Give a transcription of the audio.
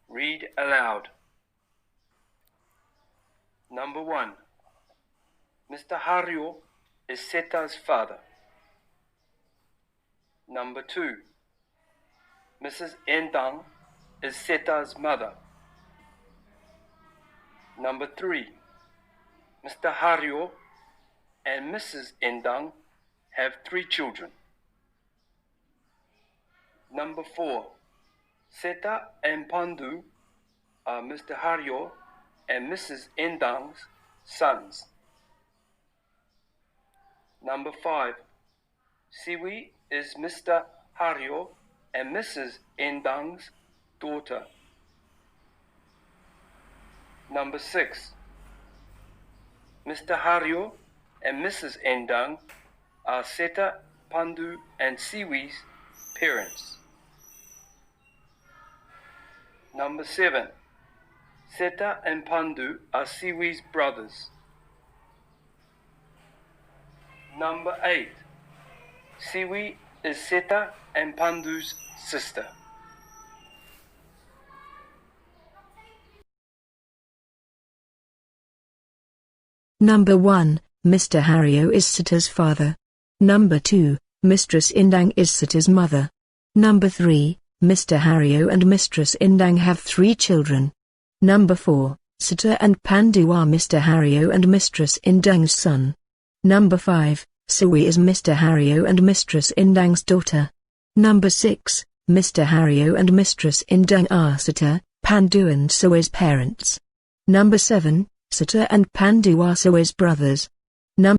Read aloud. Number 1. Mr. Hario is Seta's father. Number 2. Mrs. Endang is Seta's mother. Number 3. Mr. Hario and Mrs. Endang have 3 children. Number 4. Seta and Pandu are Mr. Hario and Mrs. Endang's sons. Number 5. Siwi is Mr. Hario and Mrs. Endang's daughter. Number 6. Mr. Hario and Mrs. Endang are Seta, Pandu and Siwi's parents. Number 7. Seta and Pandu are Siwi's brothers. Number 8. Siwi is Seta and Pandu's sister. Number 1. Mr. Hario is Seta's father. Number 2. Mistress Endang is Seta's mother. Number 3. Mr. Hario and Mistress Endang have 3 children. Number 4. Seta and Pandu are Mr. Hario and Mistress Endang's son. Number 5. Siwi is Mr. Hario and Mistress Endang's daughter. Number 6. Mr. Hario and Mistress Endang are Seta, Pandu and Siwi's parents. Number 7. Seta and Pandu are Siwi's brothers.